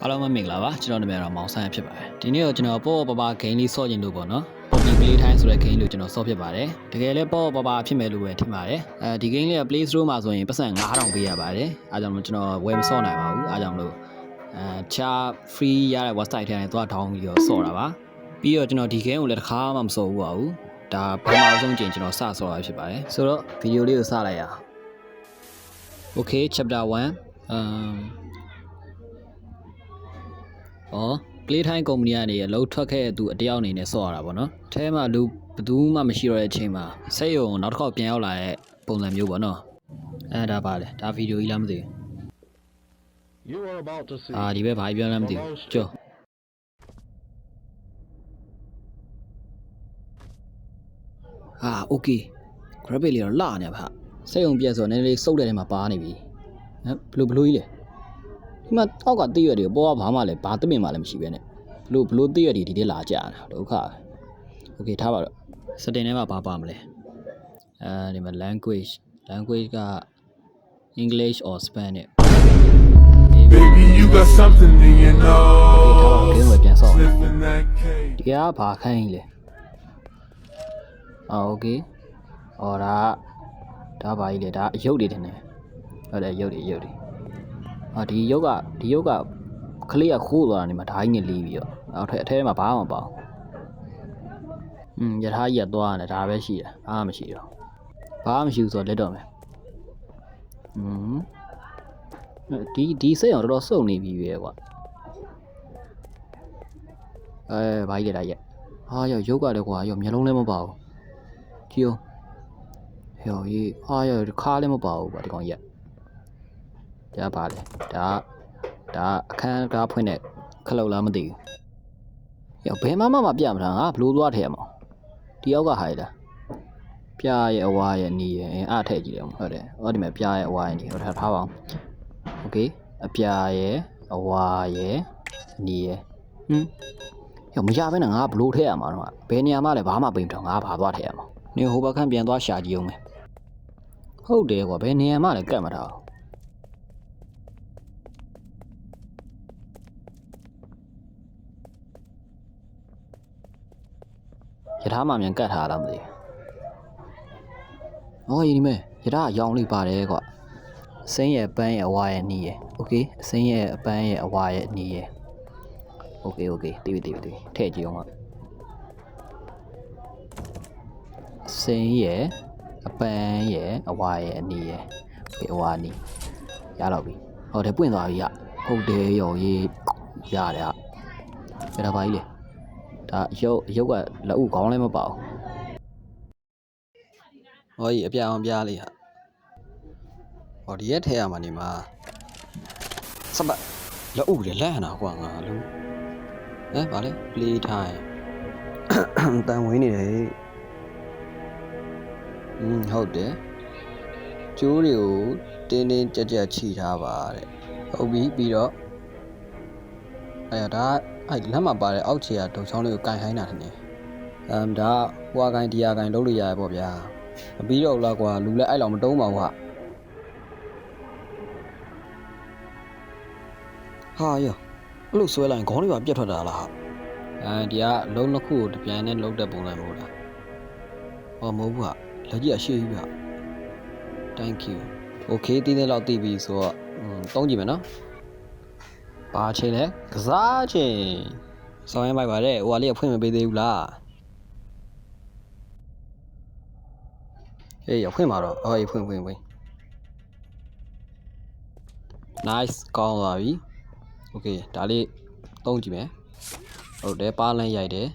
အားလုံးပဲမင်္ဂလာပါကျွန်တော်နာမည်တော့မောင်ဆန်းဖြစ်ပါတယ်ဒီနေ့တော့ကျွန်တော်ပေါ့ပပဂိမ်းလေးဆော့ကျင်လို့ပေါ့နော်ပေါ်ဒီပလေးထိုင်းဆိုတဲ့ဂိမ်းလို့ကျွန်တော်ဆော့ဖြစ်ပါတယ်တကယ်လည်းပေါ့ပပဖြစ်မယ်လို့ပဲထင်ပါတယ်ဒီဂိမ်းလေးက Play Store မှာဆိုရင်ပတ်စံ9000ပေးရပါတယ်အားကြောင့်ကျွန်တော်ဝယ်မဆော့နိုင်ပါဘူးအားကြောင့်မလို့ချာ free ရတဲ့ website ထဲကနေသွားထောင်းပြီးတော့ဆော့တာပါပြီးတော့ကျွန်တော်ဒီဂိမ်းကိုလည်းတစ်ခါမှမဆော့ဘူးပါဘူးဒါပထမဆုံးကြိမ်ကျွန်တော်စဆော့ရဖြစ်ပါတယ်ဆိုတော့ဗီဒီယိုလေးကိုစလိုက်ရအောင် Okay chapter 1Play Time ကုမ္ပဏီကနေအလုပ်ထွက်ခဲ့တဲ့သူအတယောက်အနေနဲ့ဆော့ရတာပေါ့နော်အဲမှာလူဘယ်သူမှမရှိတော့တဲ့အချိန်မှာစိတ်ယုံနောက်တစ်ခေါက်ပြန်ရောက်လာတဲ့ပုံစံမျိုးပေါ့နော်ဒါပါလေဒါဗီဒီယိုကြီးလားမသိဘူးဒီဘက်ဘာပြောလဲမသိဘူးကြောโอเค graphic လေးတော့လှနေပါစိတ်ယုံပြက်ဆိုနည်းနည်းလေးစုပ်တဲ့ထဲမှာပါနေပြီဘလို့ကြီးလေဒီမှာတောက်ကတိရွက်တွေပေါ်ကဘာမှလည်းဘာတမင်မှလည်းမရှိပဲနဲ့ဘလို့တိရွက်တွေဒီထဲလာကြတာဒုက္ခပဲโอเคထားပါတော့ setting ထဲမှာဘာပါမလဲဒီမှာ language က English or Spanish Baby you got something in your nose ဒီပြန်ဆော့ဒီကဘာခိုင်းလဲโอเคဒါဘာကြီးလဲဒါအယုတ်တွေတင်နေဟုတ်တယ်ရုပ်တွေဒီရုပ်ကခလေးကခိုးသွားတာနေမှာဓာကြီးနဲ့လီးပြီးတော့နောက်ထပ်အထဲမှာဘာမှမပေါ့ရထားကြီးကသွားတယ်ဒါပဲရှိတယ်ဘာမှမရှိတော့ဘာမှမရှိဘူးဆိုတော့လက်တော့မယ်ဒီစိတ်အောင်တော်တော်စုံနေပြီပဲကွာဘာကြီးလဲဒါရက်ရုပ်ကလည်းကွာမျက်လုံးလည်းမပေါ့ဘူးကြည့်အောင်ကြီးခါလည်းမပေါ့ဘူးကွာဒီကောင်ရက်ဒါပါလေဒါအခန်းကားဖွင့်တဲ့ခလုတ်လားမသိဘူးဘယ်မှမပြမထားငါဘလို့သွားထဲမှာဒီယောက်ကဟာရလားပြရဲ့အဝါရဲ့နီရဲ့အားထည့်ကြည့်တယ်ဟုတ်တယ်ဒီမှာပြရဲ့အဝါရဲ့နီဟိုထားပါအောင်โอเคအပြရဲ့အဝါရဲ့နီရဲ့မရဘဲနဲ့ငါဘလို့ထဲရမှာတော့ဘယ်နေရာမှလည်းဘာမှပိန်တော့ငါဘာသွားထဲရမှာနေဟိုဘက်ခန့်ပြန်သွားရှာကြည့်အောင်မယ်ဟုတ်တယ်ကွာဘယ်နေရာမှလည်းကတ်မထားရထားမှမြန်ကတ်ထားလားမသိဘူးဒီမဲ့ရထားအယောင်လေးပါတယ်ကွာအစိမ်းရဲ့ပန်းရဲ့အဝါရဲ့နီးရဲ့โอเคအစိမ်းရဲ့အပန်းရဲ့အဝါရဲ့နီးရဲ့โอเคတီးထည့်ကြည့်အောင်ပါအစိမ်းရဲ့အပန်းရဲ့အဝါရဲ့အနီးရဲ့အဝါနီးရတော့ပြီဟုတ်တယ်ပွင့်သွားပြီဟုတ်တယ်ရေးရတယ်ရထားပါကြီးလေဒါရုပ်ကလက်ဥခေါင်းလည်းမပေါ့ကြီးအပြအောင်ပြလေးဒီရက်ထဲရမှာနေမှာစပတ်လက်ဥလေလက်ဟန်တာကွာငါလူဗာလဲ play time တန်ဝင်းနေတယ်ဟုတ်တယ်ကျိုးတွေကိုတင်းကြပ်ချီထားပါတဲ့ဟုတ်ပြီပြီးတော့ဒါလက်မှာပါတဲ့အောက်ခြေကဒုံချောင်းလေးကိုကင်ဟိုင်းတာထင်တယ်ဒါဟွာကိုင်တရားကိုင်လုံးလို့ရရပေါ့ဗျာမပြီးတော့လားကွာလူလည်းအဲ့လောက်မတုံးပါဘူးအဲ့လိုဆွဲလိုက်ခေါင်းလေးပါပြတ်ထွက်တာလားဒီကလုံးတစ်ခုကိုတပြိုင်နဲ့လုံးတဲ့ပုံစံမျိုးလားမဟုတ်ဘူးလက်ကြီးအရှိကြီးဗျ thank you okay တင်းတဲ့လောက်တည်ပြီဆိုတော့တုံးကြည့်မယ်နော်ဘာချင်းလဲကစားချင်းဆောင်းရမ်းပိုက်ပါတယ်ဟိုကလေးကဖွင့်မပေးသေးဘူးလားဖွင့်ပါတော့ဖွင့် nice ကောင်းသွားပြီโอเคဒါလေးသုံးကြည့်မယ်ဟုတ်တယ်ပါလန်းရိုက်တယ်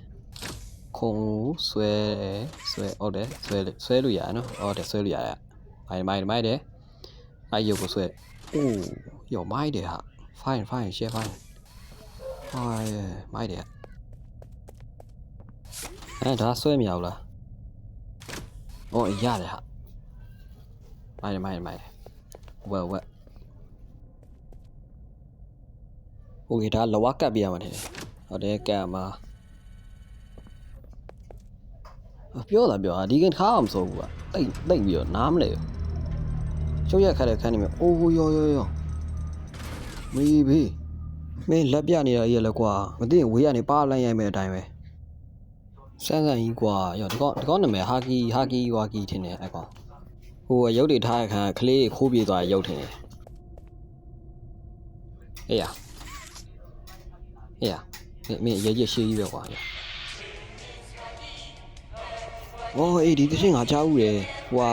ခုံဆွဲဟုတ်တယ်ဆွဲလို့ရတယ်နော်ဟုတ်တယ်ဆွဲလို့ရတယ်မိုက်တယ်ရုပ်ကိုဆွဲမိုက်တယ်fine share fine မိုက်တယ်ဒါဆွဲမရဘူးလားရတယ်မိုက်ဝက်โอเคဒါလဝကတ်ပြရမှာတယ်ဟုတ်တယ်ကတ်မှာပြောဒီကထားအောင်မစိုးဘူးတိတ်ပြီးတော့နားမလဲရှုပ်ရက်ခက်တဲ့ခန်းနေမှာရောမေးဘေး မင်းလက်ပြနေတာကြီးရလဲကွာမသိရင်ဝေးရနေပါလန့်ရိုက်မဲ့အတိုင်းပဲစမ်းစမ်းကြီးကွာရောဒီကောင်နာမည်ဟာကီဝါကီထင်တယ်အဲ့ကောင်ဟိုရုပ်တွေထားရခံကလေးခိုးပြေးသွားရုပ်ထင်တယ်အေးရမင်းရေးရှေးကြီးပဲကွာအော်အေးဒီတစ်ချင်းငါကြားဦးတယ်ဟို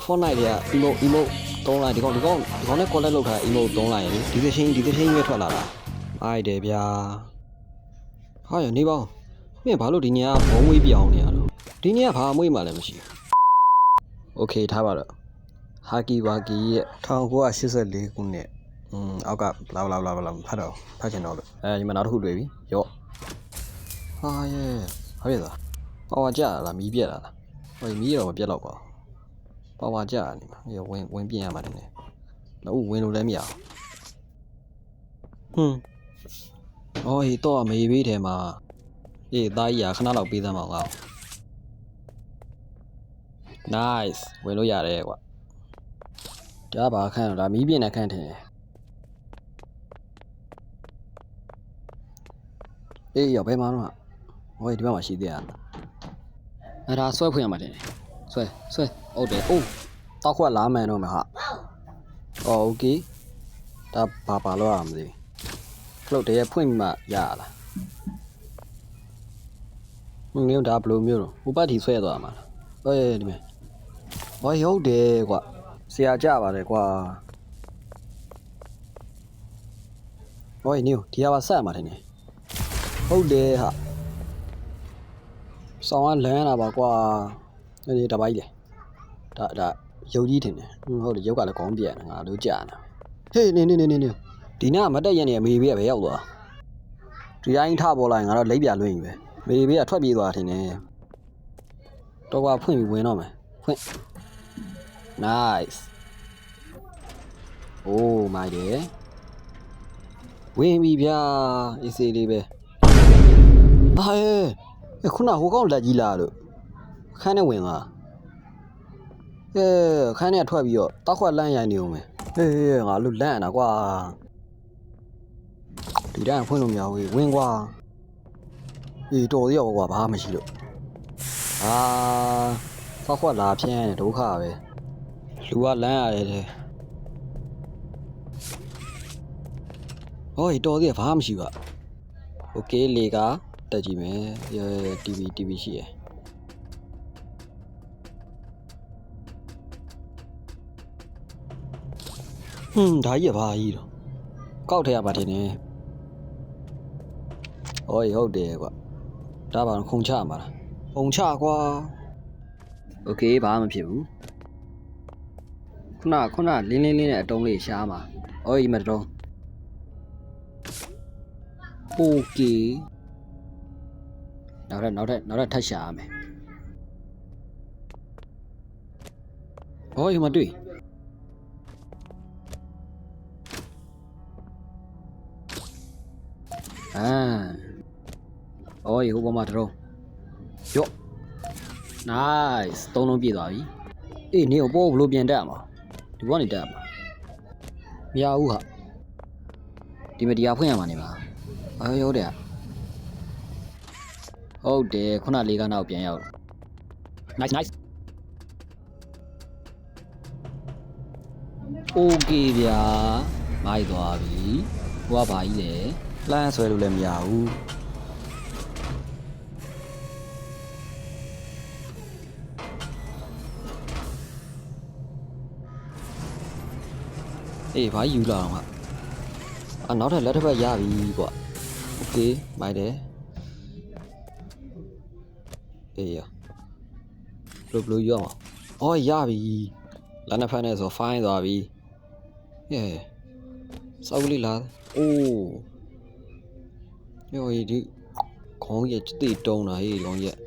Fortnite တွေက emote တုံးလိုက်ဒီကောင်နဲ့ collect လုပ်ထားတဲ့ emote တုံးလိုက်ရင်ဒီတစ်ချင်းရွေးထွက်လာတာအိုက်တယ်ဗျာဟာရနေပေါင်းမင်းဘာလို့ဒီညကဘုံမွေးပြောင်းနေရတော့ဒီညကဘာမွေးမှလည်းမရှိဘူးโอเคထားပါတော့ဟာကီဝါကီရဲ့1984ခုနှစ်အောက်ကဘလာဖတ်ချင်တော့လို့ဒီမှာနောက်တစ်ခုတွေ့ပြီရော့ဟာရဲ့ဟာပြည့်သွားပါဝါကြလားမီးပြက်လာလားဟိုမီးတော့မပြက်တော့ပါပါဝါကြနေမှာဝင်ပြင်ရမှာတယ်နော်ဝင်လို့လည်းမရဘူးအော်ဟေးတော့မေးပေးတယ်မှာအေးသားကြီးကခဏလောက်ပေးသမ်းပါအောင် nice ဝင်လို့ရတယ်ကွာကြားပါခန့်တော့ဒါမီးပြင်းတဲ့ခန့်ထင်တယ်အေးရောက်ဘယ်မှာတော့ဟိုဒီဘက်မှာရှိသေးတယ်အဲ့ဒါဆွဲဖွင့်ရမှာတင်ဆွဲဟုတ်တယ်အိုးတောက်ခွက်လာမှန်တော့မှာဟာโอเคဒါဘာလို့ရမလဲခလုတ်တည်းဖွင့်မှရလားငင်းဒါဘလိုမျိုးတော့ဥပတိဆွဲသွားမှာဟေးဒီမဲ့ဟုတ်တယ်ကွာဆရာကြပါတယ်ကွာဟေးနေဒီဟာဆက်မှာတယ်ဟုတ်တယ်ဟာဆောင်းကလမ်းလာပါကွာဒီတပိုင်းလေဒါရုပ်ကြီးထင်တယ်ဟုတ်တယ်ရုပ်ကလည်းခေါင်းပြက်နေငါတို့ကြာနေဟေးနေဒီနားမတက်ရက်နေမေဘေးကပဲရောက်သွားဒီတိုင်းထပေါ်လာရင်ငါတော့လိပ်ပြလွှင့်ပြီပဲမေဘေးကထွက်ပြေးသွားထင်တယ်တော့ကဖွင့်ပြီးဝင်တော့မယ်ဖွင့် nice โอ้ my dear ဝင်ပြီဗျာအေးစေးလေးပဲဟာခုနဟိုကောင်လက်ကြီးလာလို့ခန်းနဲ့ဝင်သွားခန်းနဲ့ထွက်ပြီးတော့တောက်ခွက်လန့်ရိုင်နေဦးမယ်ငါလို့လန့်တာကွာဒီတိုင်းဖွင့်လို့မရဘူးဝင်ကွာအေးတော်သေးရောကွာဘာမှမရှိလို့တောက်ခွက်လာဖြန်းဒုက္ခပဲလူကလန့်ရတယ်တဲ့ဟောတော်သေးဘာမှမရှိပါโอเคလေကတက်ကြည့်မယ် TV ရှိရယ်ဒါကြီးဘာကြီးတော့ကောက်ထရပါတင်နေဟုတ်တယ်ကွာဒါပါခုံချမှာလားခုံချကွာโอเคဘာမှမဖြစ်ဘူးခုနလင်းနဲ့အတုံးလေးရှားမှာဒီမှာတုံးโอเคနောက်ထပ်ရှာရမယ်ဒီမှာတွေ့ဟိုပေါ်မှာတုံးရော့ nice သုံးလုံးပြည့်သွားပြီအေးနေကိုပေါ်ဘလို့ပြန်တက်မှာဒီဘောကနေတက်မှာမရဘူးဟာဒီမတရားဖွင့်ရမှာနေပါဟုတ်တယ်ဟုတ်တယ်ခုနလေးကနောက်ပြန်ရောက် nice โอเคဗျာမိုက်သွားပြီဟိုကဘာကြီးလဲလမ်းဆွဲလို့လည်းမရဘူးဘာယူလာအောင်ဟာနောက်ထပ်လက်တစ်ဖက်ရပြီကွာโอเคမိုက်တယ်ရဘလို့ရောရပြီလက်နှစ်ဖက်နဲ့ဆို fine သွားပြီစောက်ကလေးလားဒီခေါင်းရဲ့တိတုံးတာခေါင်းရဲ့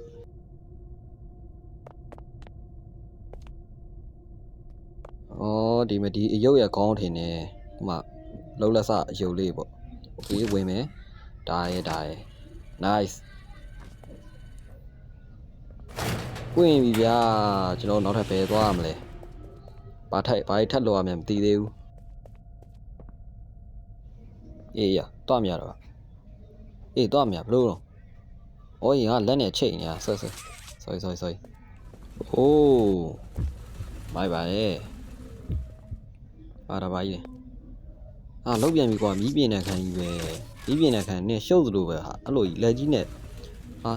ဒီမဒီအယုတ်ရခေါင်းထင်တယ်ဟိုမှာလုံးလက်စအယုတ်လေးပေါ့โอเคဝင်မယ်ဒါရယ် nice ဝင်ပြီဗျာကျွန်တော်နောက်ထပ်ဘယ်သွားရမလဲဘာထပ်လို့ရမှန်းမသိသေးဘူး အေးရတော့မြတော့အေးတော့မြဘလို့တော့ဩရင်ကလက်နဲ့ချိတ်နေတာဆွ sorry အိုးဘိုင်ရဲ့ပါတာပါကြီးအာလောက်ပြန်ပြီကွာမီးပြင်းတဲ့ခံကြီးပဲမီးပြင်းတဲ့ခံနဲ့ရှုပ်သလိုပဲဟာအဲ့လိုကြီးလက်ကြီးနဲ့ဟာ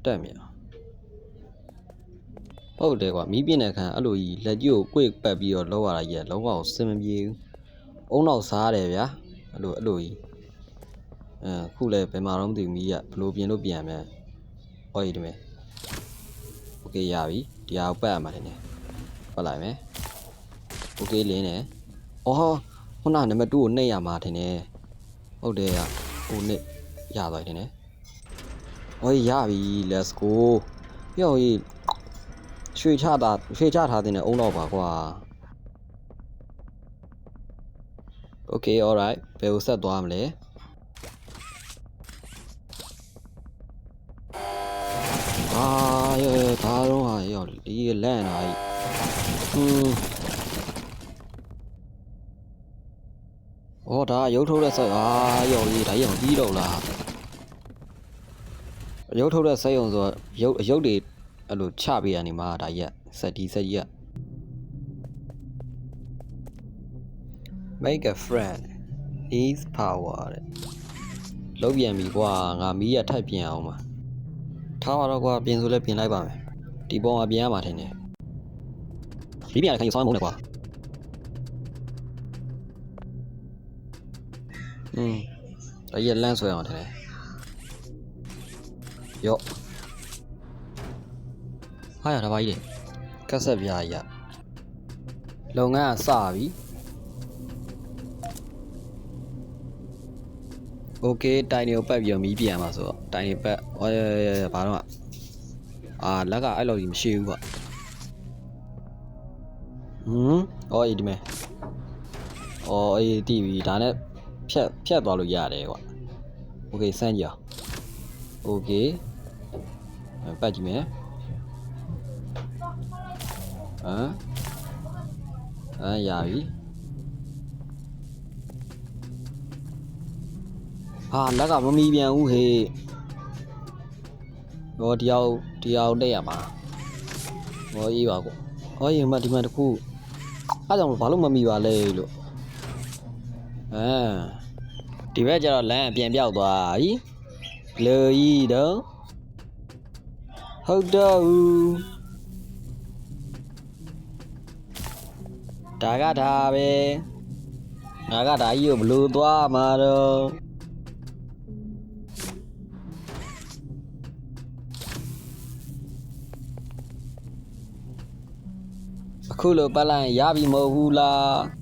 တက်မြဟုတ်တယ်ကွာမီးပြင်းတဲ့ခံအဲ့လိုကြီးလက်ကြီးကိုကိုယ်ပတ်ပြီးတော့လောက်ရတာကြီးလုံးဝစင်မပြေဘူးအုံနောက်စားတယ်ဗျာအဲ့လိုကြီးခုလဲဘယ်မှာတော့မသိဘူးမီးကဘလို့ပြင်လို့ပြန်မယ်ဟောရည်ဒီမဲ့โอเคရပြီဒီဟာကိုပတ်ရမှာတယ်ပတ်လိုက်မယ်โอเคလင်းတယ်အော်ခုနနံပါတ်2ကိုနှိပ်ရမှာတယ်ဟုတ်တယ်ရဟိုနှိပ်ရသွားတယ်ဟောရပြီ let's go ပြောရေးရွှေချထားတဲ့အုံတော့ပါကွာ okay alright ဘယ်ကိုဆက်သွားမလဲဒါတော့ဟာရောဒီလန့်တာကြီးဒါရုပ်ထုတ်တဲ့ဆက်ရောကြီးဒါရောပြီးတော့လားရုပ်ထုတ်တဲ့ဆက်ရုံဆိုရုပ်တွေအဲ့လိုချပေးရနေမှာဒါရက်ဆက်ကြီးက make a friend needs power တဲ့လုံးပြန်ပြီကွာငါမီးရထပ်ပြင်အောင်ပါထားပါတော့ကွာပြင်ဆိုလဲပြင်လိုက်ပါမယ်ဒီပုံကပြင်ရမှာထင်တယ်ဒီပြန်ခိုင်းဆောင်းမုန်းတယ်ကွာဒါရက်လန့်ဆွဲအောင်ထင်တယ်ရော့ဟာရတာပါကြီးလေကက်ဆက်ပြားရလုပ်ငန်းကစပြီโอเคတိုင်တွေကိုပတ်ပြီးတော့မီးပြန်မှာဆိုတော့တိုင်တွေပတ်ဘာတော့လက်ကအဲ့လိုကြီးမရှိဘူးကွာအေးဒီမဲ့အေးတီးပြီဒါနဲ့ဖြတ်သွားလို့ရတယ်ကွာโอเคစမ်းကြည့်အောင်โอเคပတ်ကြည့်မယ်ရပြီဟာလက်ကမမီပြန်ဘူးဟေးဒီအောင်တက်ရမှာအေးပါကွအေးဒီမှာတခုအားကြောင့်ဘာလို့မမီပါလဲလို့ဒီဘက်ကျတော့လမ်းအပြန်ပြောက်သွားပြီလေကြီးတော့ဟုတ်တော့ဒါကဒါပဲငါကဒါကြီးကိုဘလို့သွားမှာတော့အခုလိုပတ်လိုက်ရပြီမဟုတ်ဘူးလား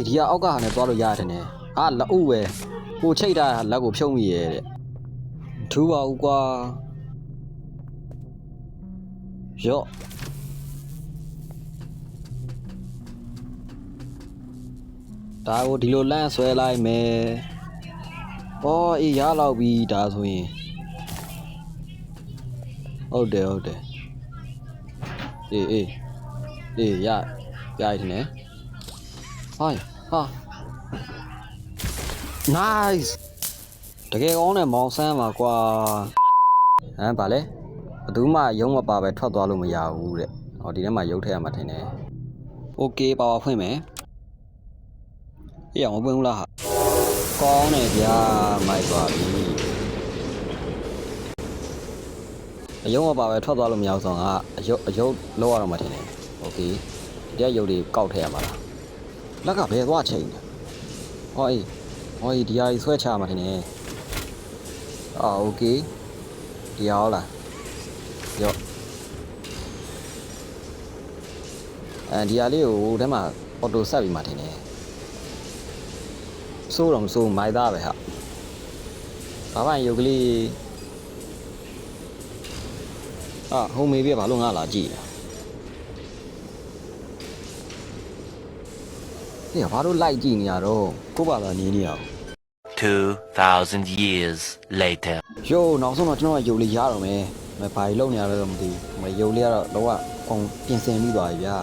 ဒီကအောက်ကဟာနဲ့သွားလို့ရတယ်နဲ့လက်ဥပဲကိုချိတ်တာလက်ကိုဖြုံးမိရဲ့တဲ့ထူပါဦးကွာရော့ဒါကိုဒီလိုလန့်ဆွဲလိုက်မယ်အေးရလောက်ပြီဒါဆိုရင်ဟုတ်တယ်အေးရတယ်နဲ့ဟာ nice တကယ်ကောင်းတယ်မောင်ဆန်းပါကွာဗာလဲဘယ်သူမှရုံးမပါပဲထွက်သွားလို့မရဘူးတဲ့ဒီထဲမှာရုပ်ထည့်ရမှာထင်တယ်โอเคပါဖွင့်မယ်အေးမပွင့်ဘူးလားဟာကောင်းတယ်ဗျာမိုက်သွားပြီအယုံမပါပဲထွက်သွားလို့မရအောင်ဆိုကအယုတ်လောက်ရတော့မှထင်တယ်โอเคဒီကရုပ်တွေကောက်ထည့်ရမှာလားလက်ကဘယ်သွားချိန်လဲအေးဒီဟာကြီးဆွဲချမှာထင်တယ်โอเคဒီဟာဟုတ်လားရော့ဒီဟာလေးကိုထဲမှာအော်တိုဆက်ပြီးမှထင်တယ်စိုးတော့မစိုးမိုက်သားပဲဟာဘာမှရုပ်ကလေးဟိုမေးပြဘာလို့ငါလာကြည့်လဲဘာလို့လိုက်ကြည့်နေရတော့ကိုပါလာနေနေရအောင် 2,000 years later နောက်ဆုံးတော့ကျွန်တော်ကရုပ်လေးရတော့မယ်ဘာကြီးလုံနေရလဲတော့မသိဘူးရုပ်လေးကတော့တော့ကောင်ပြင်ဆင်ပြီးသွားပြီဗျာ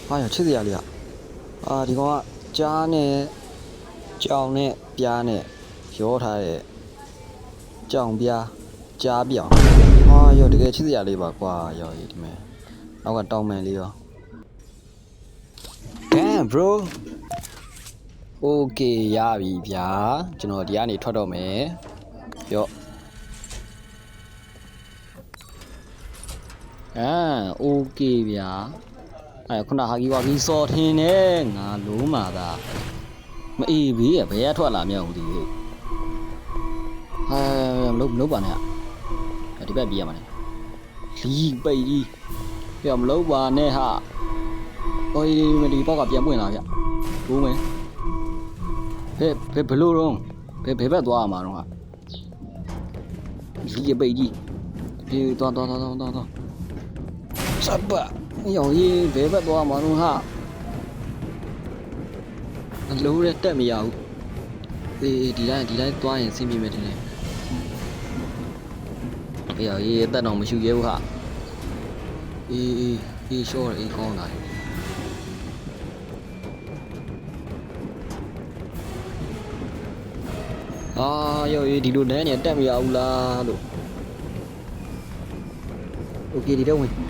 ဟာရချစ်စရာလေးအာဒီကောင်ကကြားနဲ့ကြောင်နဲ့ပြားနဲ့ရောထားတဲ့ကြောင်ပြားကြားပြောင်ဟာရောတကယ်ချစ်စရာလေးပါကွာရောဒီမဲ့နောက်ကတောင်းမှန်လေးရော Damn bro Okay ရပြီဗျာကျွန်တော်ဒီကနေထွက်တော့မယ်ရော့Okay ဗျာခုနဟာကြီးဝါကြီးစော်ထင်းနေငါလုံးမာသာမအေးဘေးရဘယ်ရထွက်လာမြောက်ဘူးဒီမလုပ်ပါနဲ့ဒီဘက်ပြေးရမှာလေလီပိတ်ကြီးပြမလုပ်ပါနဲ့ဟာဟိုဒီပေါက်ကပြန်ပွင့်လာဗျဘိုးမယ်ဘယ်လိုတော့ဘယ်ဘက်သွားရမှာတော့ဟာလီပိတ်ကြီးပြေးသွားစပ်ပါရောင်ကြီးဘယ်ဘက်သွားမှာတော့ဟာအလုံးနဲ့တက်မရဘူးဒီတိုင်းသွားရင်ဆင်းပြေမယ်တင်လေရောင်ကြီးတက်တော့မရှိရဲဘူးဟာအေးရှော့အေးကောင်းလာရောင်ကြီးဒီလိုလမ်းနဲ့တက်မရဘူးလားလို့โอเคဒီတော့ဝင်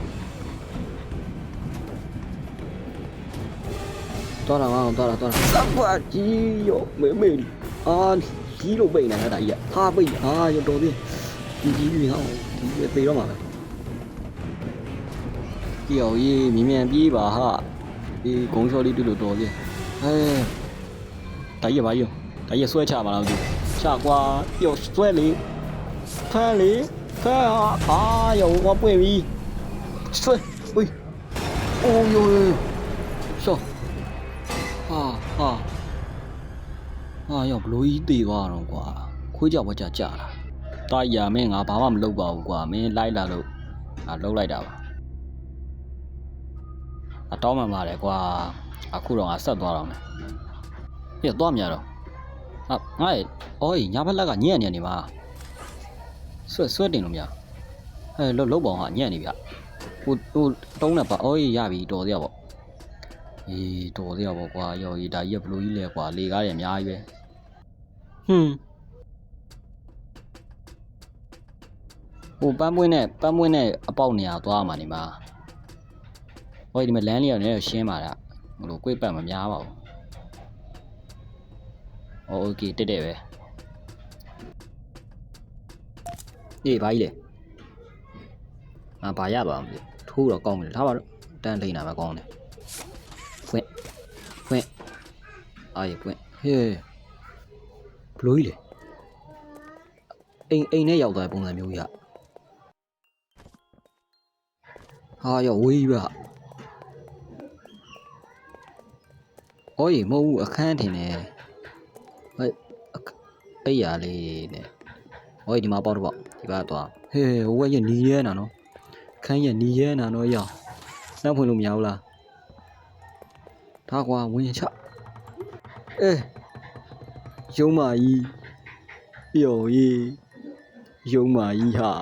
သွားတာစပ်ပါကြီးရောမေကြီးလို့ပိတ်နေတာဒါကြီးဟာပိတ်ရောတော်သေးကြီးဟောဒီပေတော့မှာပဲကြော်ကြီးမြင်ပြေးပါဟာဒီဂုံချော်လေးတွေ့လို့တော်သေးဒါကြီးပါရောဒါကြီးဆွဲချပါလားသူချကွာရောဆွဲလေဖမ်းလေရောမပွင့်ပြီဆွဲအိုးရှော့ရောဘလို့ကြီးတေသွားတော့ကွာခွေးကြောက်ဝကြကြတာတာရမင်းငါဘာမှမလုပ်ပါဘူးကွာမင်းလိုက်လာလို့လှုပ်လိုက်တာပါအတောင်းမှန်ပါတယ်ကွာအခုတော့ငါဆက်သွားတော့မယ်ပြသွားမြတော့ငါ့ညာဘက်လက်ကညံ့နေမှာဆွဲတင်လို့မရလှုပ်ပေါင်းဟာညံ့နေဗျဟိုတုံးနဲ့ပါရပြီတော်သေးရပေါ့တော်သေးရပေါ့ကွာရောဒါကြီးကဘလို့ကြီးလဲကွာလေကားရအများကြီးပဲဟိုပန်းပွင့်နဲ့အပေါက်နေရာသွားမှာနေမှာဒီမှာလမ်းလေးရောလည်းရှင်းပါလားဟိုလိုကိုယ်ပတ်မများပါဘူးโอเคတက်ပဲဘာကြီးလဲဘာရပါမလဲထိုးတော့ကောင်းတယ်ထားပါတော့တန်းထိန်တာပဲကောင်းတယ်ဖွင့်ဖွင့်ဟေးဘလို့ကြီးလေအိမ်နဲ့ရောက်သွားတဲ့ပုံစံမျိုးကြီးရောဝေးပါမဟုတ်ဘူးအခန်းထင်တယ်အိယာလေးနဲ့ဒီမှာပေါက်တော့ဒီဘက်သွားဟိုကရနီရဲနာနော်ခန်းရနီရဲနာနော်ရောစမ်းဖွင့်လို့မရဘူးလားဒါကွာဝင်ချရုံးမာကြီးရုံးမာကြီးဟာ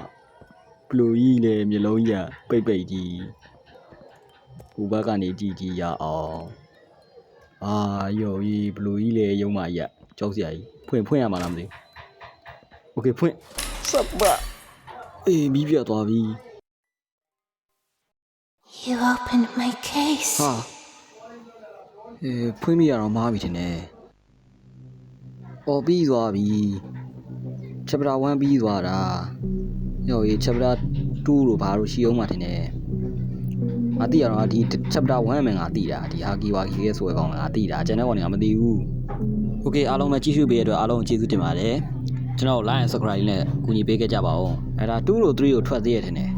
ဘလူးကြီးလေမျိုးလုံးရပိတ်ကြီးဟိုဘက်ကနေကြည့်ရအောင်ရောကြီးဘလူးကြီးလေရုံးမာကြီးကြောက်စရာကြီးဖွင့်ရမှာလားမသိဘူးโอเคဖွင့်စပ်ပါမီးပြတ်သွားပြီ You opened my case ဖွင့်မိရတော့မားပြီထင်တယ်ပြီးသွားပြီ chapter 1ပြီးသွားတာရောchapter 2လို့ဘာလို့ရှိအောင်မှထင်တယ်ငါသိရတော့ဒီ chapter 1မှာငါသိတာဒီဟာကီဝါကီရဲ့ဆိုရကောင်ငါသိတာကျွန်တော်ကငါမသိဘူးโอเคအားလုံးပဲကြည့်ရှုပေးရတဲ့အတွက်အားလုံးကျေးဇူးတင်ပါတယ်ကျွန်တော် like and subscribe နဲ့ကူညီပေးခဲ့ကြပါဦးအဲ့ဒါ2လို့3ကိုထွက်သေးရတဲ့နဲ့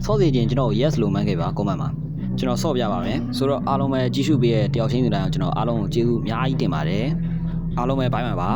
ဆော့စီချင်းကျွန်တော် yes လို့မှန်းခဲ့ပါ comment မှာကျွန်တော်ဆော့ပြပါမယ်ဆိုတော့အားလုံးပဲကြည့်ရှုပေးရတဲ့တယောက်ချင်းစီတိုင်းကျွန်တော်အားလုံးကိုကျေးဇူးအများကြီးတင်ပါတယ်အားလုံးပဲဘိုင်းပါ